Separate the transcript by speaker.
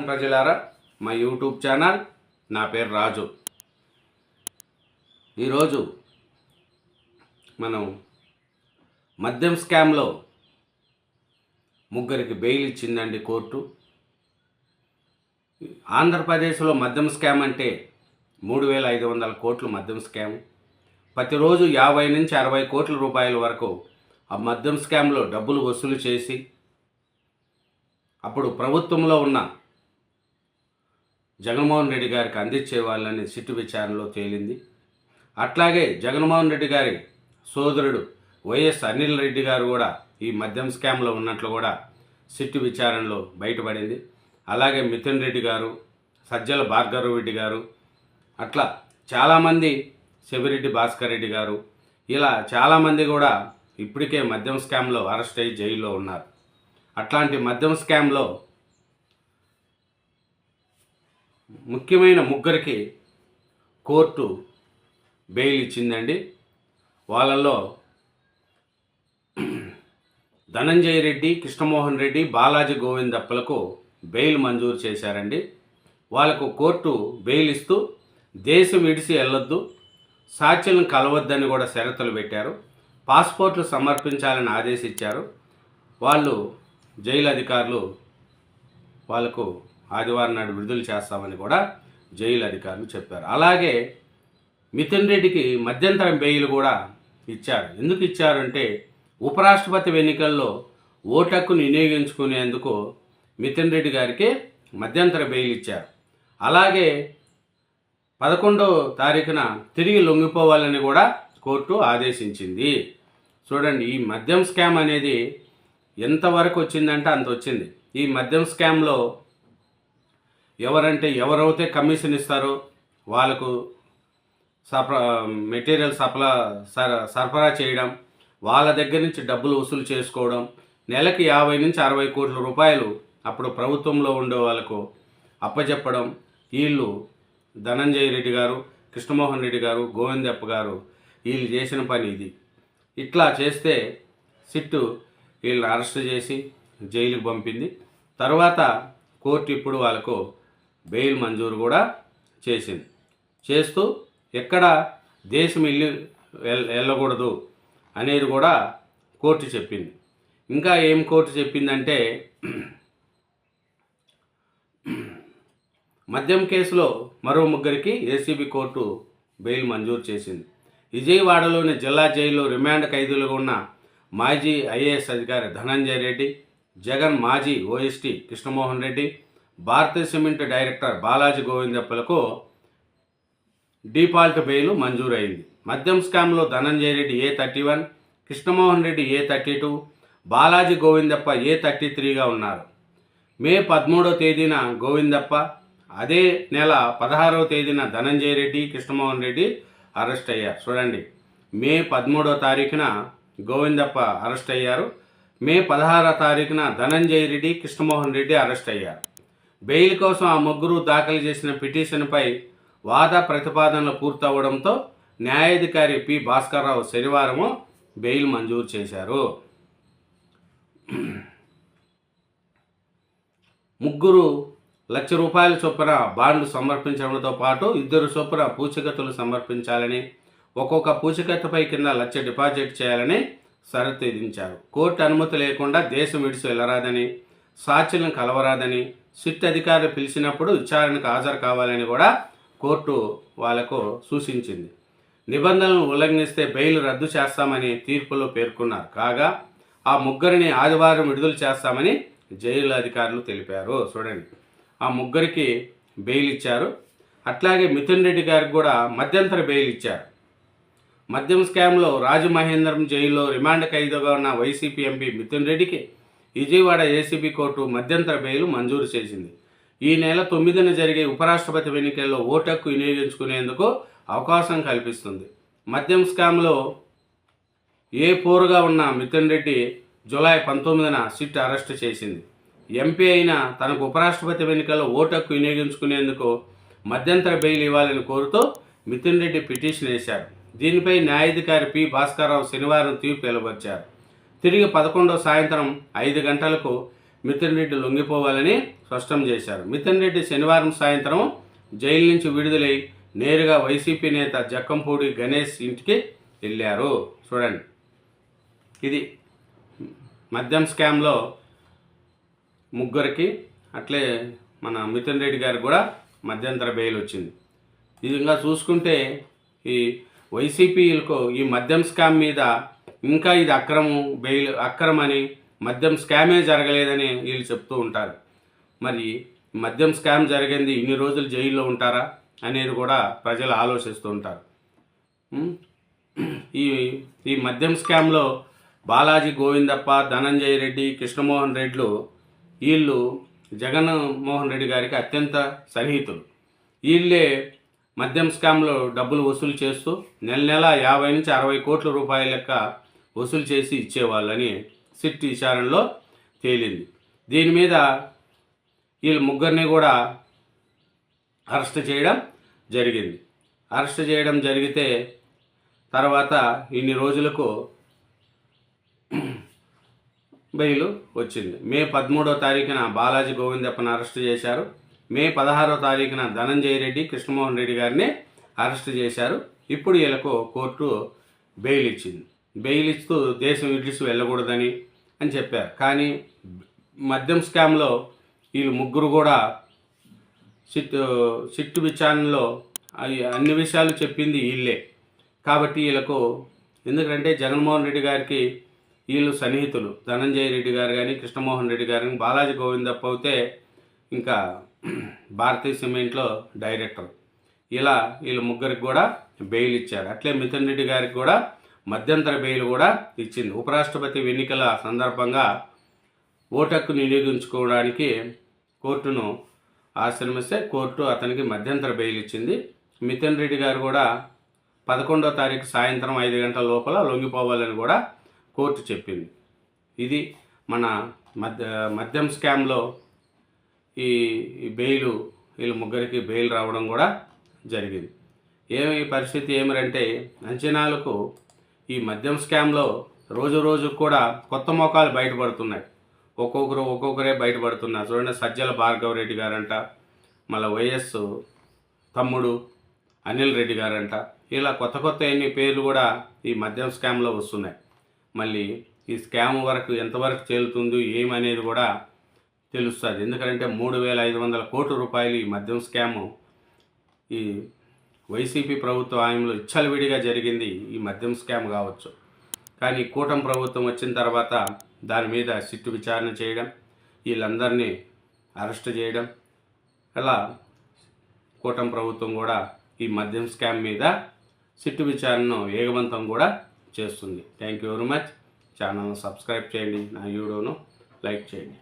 Speaker 1: ప్రజలారా, మా YouTube channel, నా పేరు రాజు. ఈరోజు మనం మద్యం స్కామ్లో ముగ్గురికి బెయిల్ ఇచ్చిందండి కోర్టు. ఆంధ్రప్రదేశ్లో మద్యం స్కామ్ అంటే 3,500 కోట్లు మద్యం స్కామ్. ప్రతిరోజు 50 నుంచి 60 కోట్ల రూపాయల వరకు ఆ మద్యం స్కామ్లో డబ్బులు వసూలు చేసి అప్పుడు ప్రభుత్వంలో ఉన్న జగన్మోహన్ రెడ్డి గారికి అందించేవాళ్ళని సిట్టు విచారణలో తేలింది. అట్లాగే జగన్మోహన్ రెడ్డి గారి సోదరుడు వైఎస్ అనిల్ రెడ్డి గారు కూడా ఈ మద్యం స్కామ్లో ఉన్నట్లు కూడా సిట్టు విచారణలో బయటపడింది. అలాగే మిథున్ రెడ్డి గారు, సజ్జల భార్గవ రెడ్డి గారు, అట్లా చాలామంది, శివిరెడ్డి భాస్కర్ రెడ్డి గారు, ఇలా చాలామంది కూడా ఇప్పటికే మద్యం స్కామ్లో అరెస్ట్ అయ్యి జైల్లో ఉన్నారు. అట్లాంటి మద్యం స్కామ్లో ముఖ్యమైన ముగ్గురికి కోర్టు బెయిల్ ఇచ్చిందండి. వాళ్ళల్లో ధనంజయ రెడ్డి, కృష్ణమోహన్ రెడ్డి, బాలాజీ గోవిందప్పలకు బెయిల్ మంజూరు చేశారండి. వాళ్ళకు కోర్టు బెయిల్ ఇస్తూ దేశం విడిచి వెళ్ళొద్దు, సాక్షులను కలవద్దని కూడా షరతులు పెట్టారు. పాస్పోర్ట్లు సమర్పించాలని ఆదేశించారు. వాళ్ళు జైలు అధికారులు వాళ్ళకు ఆదివారం నాడు విడుదల చేస్తామని కూడా జైలు అధికారులు చెప్పారు. అలాగే మిథున్ రెడ్డికి మధ్యంతరం బెయిల్ కూడా ఇచ్చారు. ఎందుకు ఇచ్చారంటే ఉపరాష్ట్రపతి ఎన్నికల్లో ఓటు హక్కును వినియోగించుకునేందుకు మిథున్ రెడ్డి గారికి మధ్యంతర బెయిల్ ఇచ్చారు. అలాగే 11వ తారీఖున తిరిగి లొంగిపోవాలని కూడా కోర్టు ఆదేశించింది. చూడండి, ఈ మద్యం స్కామ్ అనేది ఎంతవరకు వచ్చిందంటే అంత వచ్చింది. ఈ మద్యం స్కామ్లో ఎవరైతే కమిషన్ ఇస్తారో వాళ్ళకు మెటీరియల్ సరఫరా చేయడం, వాళ్ళ దగ్గర నుంచి డబ్బులు వసూలు చేసుకోవడం, నెలకి 50 నుంచి 60 కోట్ల రూపాయలు అప్పుడు ప్రభుత్వంలో ఉండే వాళ్ళకు అప్పచెప్పడం. వీళ్ళు ధనంజయ రెడ్డి గారు, కృష్ణమోహన్ రెడ్డి గారు, గోవిందప్ప గారు వీళ్ళు చేసిన పని ఇది. ఇట్లా చేస్తే సిట్టు వీళ్ళని అరెస్ట్ చేసి జైలుకి పంపింది. తర్వాత కోర్టు ఇప్పుడు వాళ్ళకు బెయిల్ మంజూరు కూడా చేసింది. చేస్తూ ఎక్కడ దేశం వెళ్ళకూడదు అనేది కూడా కోర్టు చెప్పింది. ఇంకా ఏం కోర్టు చెప్పిందంటే, మద్యం కేసులో మరో ముగ్గురికి ఏసీబీ కోర్టు బెయిల్ మంజూరు చేసింది. విజయవాడలోని జిల్లా జైల్లో రిమాండ్ ఖైదీలుగా ఉన్న మాజీ ఐఏఎస్ అధికారి ధనంజయ రెడ్డి, జగన్ మాజీ OSD Krishnamohan Reddy, Bharatiya cement director Balaji గోవిందప్పలకు డిఫాల్ట్ బెయిల్ మంజూరైంది. మద్యం స్కామ్లో ధనంజయ రెడ్డి A31, కృష్ణమోహన్ రెడ్డి A32, బాలాజీ గోవిందప్ప A33గా ఉన్నారు. మే 13వ తేదీన గోవిందప్ప, అదే నెల 16వ తేదీన ధనంజయ రెడ్డి, కృష్ణమోహన్ రెడ్డి అరెస్ట్ అయ్యారు. చూడండి, మే 13వ తారీఖున గోవిందప్ప అరెస్ట్ అయ్యారు. మే 16వ తారీఖున ధనంజయ రెడ్డి, కృష్ణమోహన్ రెడ్డి అరెస్ట్ అయ్యారు. బెయిల్ కోసం ఆ ముగ్గురు దాఖలు చేసిన పిటిషన్పై వాద ప్రతిపాదనలు పూర్తవడంతో న్యాయాధికారి పి భాస్కర్రావు శనివారము బెయిల్ మంజూరు చేశారు. ముగ్గురు ₹1,00,000 చొప్పున బాండ్లు సమర్పించడంతో పాటు 2 చొప్పున పూచీకత్తులు సమర్పించాలని, ఒక్కొక్క పూచీకత్తుపై కింద ₹1,00,000 డిపాజిట్ చేయాలని షరతు విధించారు. కోర్టు అనుమతి లేకుండా దేశం విడిచి వెళ్ళరాదని, సాక్షులను కలవరాదని, సిట్ అధికారులు పిలిచినప్పుడు విచారణకు హాజరు కావాలని కూడా కోర్టు వాళ్లకు సూచించింది. నిబంధనలను ఉల్లంఘిస్తే బెయిల్ రద్దు చేస్తామని తీర్పులో పేర్కొన్నారు. కాగా ఆ ముగ్గురిని ఆదివారం విడుదల చేస్తామని జైలు అధికారులు తెలిపారు. చూడండి, ఆ ముగ్గురికి బెయిల్ ఇచ్చారు. అట్లాగే మిథున్ రెడ్డి గారికి కూడా మధ్యంతర బెయిల్ ఇచ్చారు. మద్యం స్కామ్లో రాజమహేంద్రం జైల్లో రిమాండ్ ఖైదీగా ఉన్న వైసీపీ ఎంపీ మిథున్ రెడ్డికి విజయవాడ ఏసీబీ కోర్టు మధ్యంతర బెయిల్ మంజూరు చేసింది. ఈ నెల 9న జరిగే ఉపరాష్ట్రపతి ఎన్నికల్లో ఓటు హక్కు వినియోగించుకునేందుకు అవకాశం కల్పిస్తుంది. మద్యం స్కామ్లో పోరుగా ఉన్న మిథున్ రెడ్డి జూలై 19న సిట్ అరెస్టు చేసింది. ఎంపీ అయిన తనకు ఉపరాష్ట్రపతి ఎన్నికల్లో ఓటు హక్కు వినియోగించుకునేందుకు మధ్యంతర బెయిల్ ఇవ్వాలని కోరుతూ మిథున్ రెడ్డి పిటిషన్ వేశారు. దీనిపై న్యాయాధికారి పి భాస్కర్రావు శనివారం తీర్పు వెలువరించారు. తిరిగి 11వ సాయంత్రం 5 గంటలకు మిథున్ రెడ్డి లొంగిపోవాలని స్పష్టం చేశారు. మిథున్ రెడ్డి శనివారం సాయంత్రం జైలు నుంచి విడుదలై నేరుగా వైసీపీ నేత జక్కంపూడి గణేష్ ఇంటికి వెళ్ళారు. చూడండి, ఇది మద్యం స్కామ్లో ముగ్గురికి, అట్లే మన మిథున్ రెడ్డి గారికి కూడా మధ్యంతర బెయిల్ వచ్చింది. ఈ విధంగా చూసుకుంటే ఈ వైసీపీలకు ఈ మద్యం స్కామ్ మీద ఇంకా ఇది అక్రమని, మద్యం స్కామే జరగలేదని వీళ్ళు చెప్తూ ఉంటారు. మరి మద్యం స్కామ్ జరిగింది ఇన్ని రోజులు జైల్లో ఉంటారా అనేది కూడా ప్రజలు ఆలోచిస్తూ ఉంటారు. ఈ మద్యం స్కామ్లో బాలాజీ గోవిందప్ప, ధనంజయ రెడ్డి, కృష్ణమోహన్ రెడ్లు వీళ్ళు జగన్మోహన్ రెడ్డి గారికి అత్యంత సన్నిహితులు. వీళ్ళే మద్యం స్కామ్లో డబ్బులు వసూలు చేస్తూ నెల 50 నుంచి 60 కోట్ల రూపాయల లెక్క వసూలు చేసి ఇచ్చేవాళ్ళని సిట్ విచారణలో తేలింది. దీని మీద వీళ్ళు ముగ్గురిని కూడా అరెస్ట్ చేయడం జరిగింది. అరెస్ట్ చేయడం జరిగితే తర్వాత ఇన్ని రోజులకు బెయిల్ వచ్చింది. మే 13వ తారీఖున బాలాజీ గోవిందప్పని అరెస్ట్ చేశారు. మే 16వ తారీఖున ధనంజయ రెడ్డి, కృష్ణమోహన్ రెడ్డి గారిని అరెస్ట్ చేశారు. ఇప్పుడు వీళ్ళకు కోర్టు బెయిల్ ఇచ్చింది. బెయిల్ ఇస్తూ దేశం విడిచి వెళ్ళకూడదని అని చెప్పారు. కానీ మద్యం స్కామ్లో వీళ్ళు ముగ్గురు కూడా సిట్టు విచారణలో అన్ని విషయాలు చెప్పింది వీళ్ళే. కాబట్టి వీళ్ళకు, ఎందుకంటే జగన్మోహన్ రెడ్డి గారికి వీళ్ళు సన్నిహితులు, ధనంజయ రెడ్డి గారు కానీ, కృష్ణమోహన్ రెడ్డి గారు కానీ, బాలాజీ గోవిందప్ప అయితే ఇంకా భారతీయ సిమెంట్లో డైరెక్టర్. ఇలా వీళ్ళు ముగ్గురికి కూడా బెయిల్ ఇచ్చారు. అట్లే మిథున్ రెడ్డి గారికి కూడా మధ్యంతర బెయిల్ కూడా ఇచ్చింది. ఉపరాష్ట్రపతి ఎన్నికల సందర్భంగా ఓటు హక్కు వినియోగించుకోవడానికి కోర్టును ఆశ్రమిస్తే కోర్టు అతనికి మధ్యంతర బెయిల్ ఇచ్చింది. మిథున్ రెడ్డి గారు కూడా 11వ తారీఖు సాయంత్రం 5 గంటల లోపల లొంగిపోవాలని కూడా కోర్టు చెప్పింది. ఇది మన మద్యం స్కామ్లో ఈ వీళ్ళు ముగ్గురికి బెయిల్ రావడం కూడా జరిగింది. పరిస్థితి ఏమిటంటే, అంచనాలకు ఈ మద్యం స్కామ్లో రోజు కూడా కొత్త మోకాలు బయటపడుతున్నాయి. ఒక్కొక్కరే బయటపడుతున్నారు. చూడండి, సజ్జల భార్గవ రెడ్డి గారంట, మళ్ళీ వైఎస్ తమ్ముడు అనిల్ రెడ్డి గారంట, ఇలా కొత్త ఎన్ని పేర్లు కూడా ఈ మద్యం స్కామ్లో వస్తున్నాయి. మళ్ళీ ఈ స్కామ్ వరకు ఎంతవరకు చేరుతుంది ఏమనేది కూడా తెలుస్తుంది. ఎందుకంటే 3,500 కోట్ల రూపాయలు ఈ మద్యం స్కాము ఈ వైసీపీ ప్రభుత్వ హయాంలో విడిగా జరిగింది. ఈ మద్యం స్కామ్ కావచ్చు. కానీ కూటమి ప్రభుత్వం వచ్చిన తర్వాత దాని మీద సిట్టు విచారణ చేయడం, వీళ్ళందరినీ అరెస్ట్ చేయడం, అలా కూటమి ప్రభుత్వం కూడా ఈ మద్యం స్కామ్ మీద సిట్టు విచారణను వేగవంతం కూడా చేస్తుంది. Thank you very much. ఛానల్ను సబ్స్క్రైబ్ చేయండి, నా వీడియోను లైక్ చేయండి.